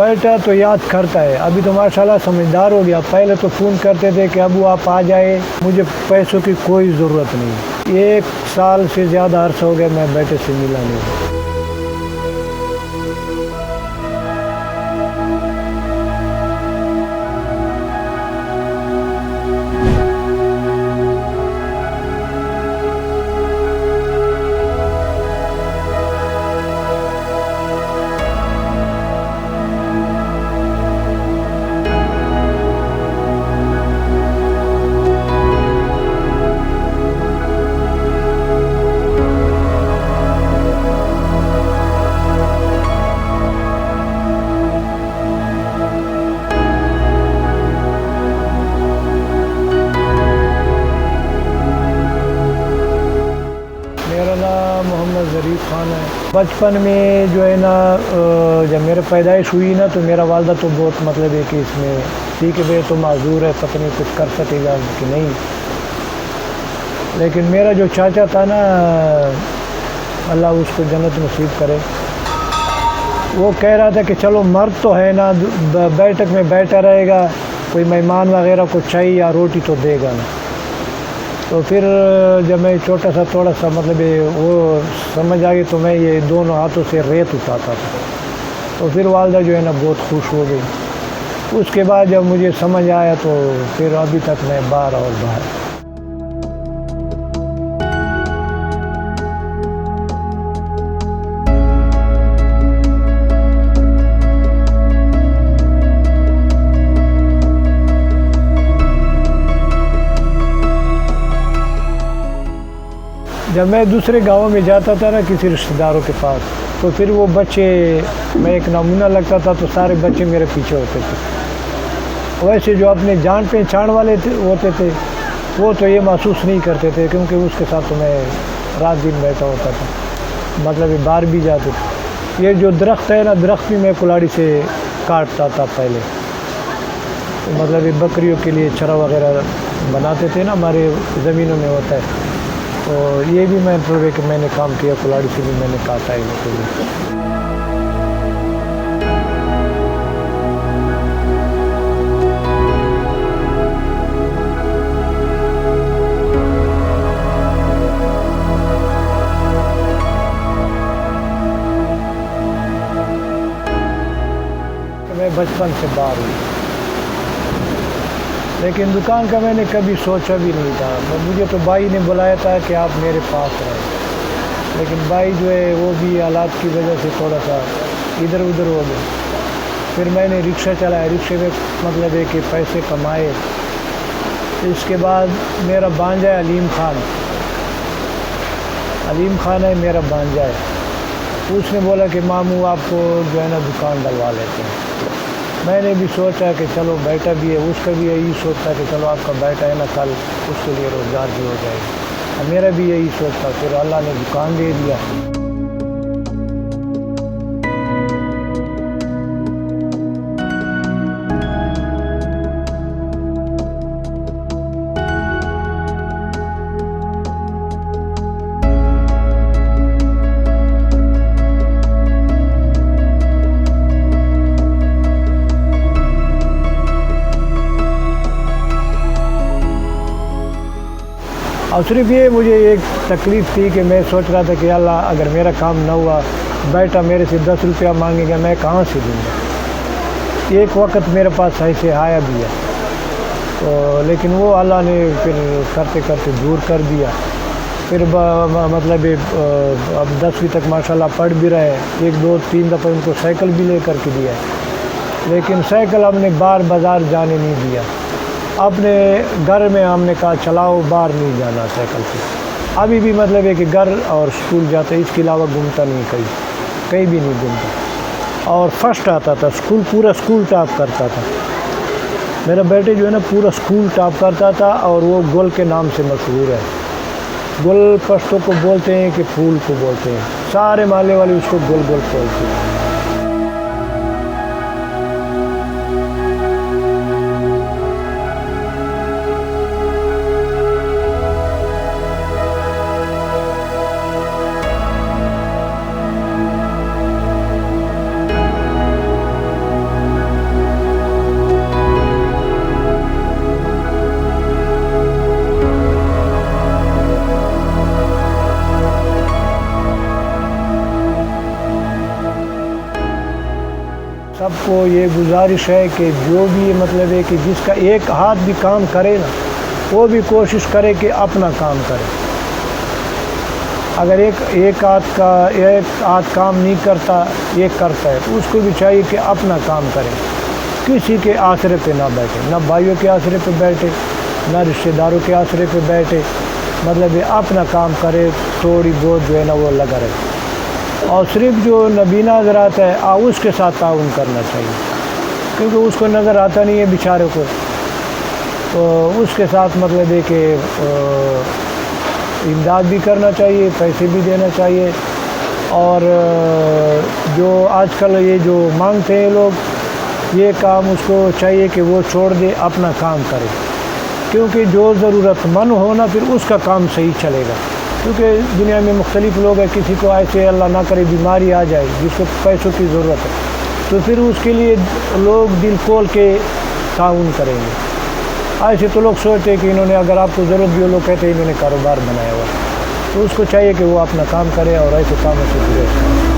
बेटा तो याद करता है, अभी तो माशाल्लाह समझदार हो गया। पहले तो फ़ोन करते थे कि अबू आप आ जाए, मुझे पैसों की कोई ज़रूरत नहीं। 1 साल से ज़्यादा अर्सा हो गया मैं बेटे से मिला नहीं। मेरा नाम मोहम्मद ज़रीफ़ ख़ान है। बचपन में जो है ना, जब मेरा पैदाइश हुई ना, तो मेरा वालदा तो बहुत मतलब है कि इसमें ठीक है भाई तो माजूर है, पता नहीं कुछ कर सकेगा कि नहीं। लेकिन मेरा जो चाचा था ना, अल्लाह उसको जन्नत नसीब करे, वो कह रहा था कि चलो मर्द तो है ना, बैठक में बैठा रहेगा, कोई मेहमान वगैरह को चाहिए या रोटी तो देगा ना। तो फिर जब मैं छोटा सा थोड़ा सा मतलब वो समझ आ गई, तो मैं ये दोनों हाथों से रेत उठाता था। तो फिर वालदा जो है ना बहुत खुश हो गई। उसके बाद जब मुझे समझ आया तो फिर अभी तक मैं बाहर और बाहर। जब मैं दूसरे गाँव में जाता था ना किसी रिश्तेदारों के पास, तो फिर वो बच्चे, मैं एक नमूना लगता था तो सारे बच्चे मेरे पीछे होते थे। वैसे जो अपने जान पहचान वाले होते थे वो तो ये महसूस नहीं करते थे, क्योंकि उसके साथ तो मैं रात दिन बैठा होता था, मतलब बाहर भी जाते थे। ये जो दरख्त है ना, दरख्त भी मैं कुल्हाड़ी से काटता था पहले। तो मतलब ये बकरियों के लिए चरा वगैरह बनाते थे ना, हमारे ज़मीनों में होता है। तो ये भी मैं मतलब है कि मैंने काम किया, कुल्हाड़ी से भी मैंने काटा है इनको भी। तो मैं बचपन से बाहर हूँ, लेकिन दुकान का मैंने कभी सोचा भी नहीं था। मुझे तो भाई ने बुलाया था कि आप मेरे पास रहें, लेकिन भाई जो है वो भी हालात की वजह से थोड़ा सा इधर उधर हो गए। फिर मैंने रिक्शा चलाया, रिक्शे में मतलब है कि पैसे कमाए। इसके बाद मेरा भांजा है अलीम ख़ान है मेरा भांजा है। उसने बोला कि मामू आपको जो है ना दुकान डलवा लेते हैं। मैंने भी सोचा कि चलो बेटा भी है, उसका भी यही सोचता कि चलो आपका बेटा है ना, कल उसके लिए रोज़गार भी हो जाएगा। मेरा भी यही सोचता। फिर अल्लाह ने दुकान दे दिया। और सिर्फ ये मुझे एक तकलीफ़ थी कि मैं सोच रहा था कि अल्लाह अगर मेरा काम न हुआ, बेटा मेरे से 10 रुपया मांगेगा, मैं कहाँ से दूँगा। एक वक्त मेरे पास ऐसे आया भी है, तो लेकिन वो अल्लाह ने फिर करते करते दूर कर दिया। फिर मतलब अब 10वीं तक माशाल्लाह पढ़ भी रहे। 1 2 3 दफ़ा उनको साइकिल भी ले कर के दिया, लेकिन साइकिल हमने बाहर बाज़ार जाने नहीं दिया। अपने घर में हमने कहा चलाओ, बाहर नहीं जाना साइकिल से। अभी भी मतलब है कि घर और स्कूल जाते, इसके अलावा घूमता नहीं, कहीं भी नहीं घूमता। और फर्स्ट आता था स्कूल, पूरा स्कूल टॉप करता था। मेरा बेटे जो है ना पूरा स्कूल टॉप करता था, और वो गुल के नाम से मशहूर है। गुल पश्तों को बोलते हैं कि फूल को बोलते हैं, सारे माले वाले उसको गुल गुल बोलते हैं। सबको ये गुजारिश है कि जो भी मतलब है कि जिसका एक हाथ भी काम करे ना, वो भी कोशिश करे कि अपना काम करे। अगर एक हाथ काम नहीं करता, एक करता है, तो उसको भी चाहिए कि अपना काम करे, किसी के आसरे पे ना बैठे, ना भाइयों के आसरे पे बैठे, ना रिश्तेदारों के आसरे पे बैठे, मतलब ये अपना काम करे, थोड़ी बहुत जो है ना वो लगा रहे। और सिर्फ जो नबीना हज़रात है उसके साथ ताउन करना चाहिए, क्योंकि उसको नज़र आता नहीं है बेचारे को, तो उसके साथ मतलब है कि इमदाद भी करना चाहिए, पैसे भी देना चाहिए। और जो आजकल ये जो मांगते हैं लोग, ये काम उसको चाहिए कि वो छोड़ दे, अपना काम करे, क्योंकि जो ज़रूरतमंद हो ना फिर उसका काम सही चलेगा। क्योंकि दुनिया में मुख्तलिफ़ लोग हैं, किसी को ऐसे अल्लाह ना करे बीमारी आ जाए जिसको पैसों की ज़रूरत है, तो फिर उसके लिए लोग दिल खोल के ताउन करेंगे। ऐसे तो लोग सोचते हैं कि इन्होंने, अगर आपको ज़रूरत भी हो, लोग कहते हैं इन्होंने कारोबार बनाया हुआ, तो उसको चाहिए कि वो अपना काम करे और ऐसे कामों से जुड़े।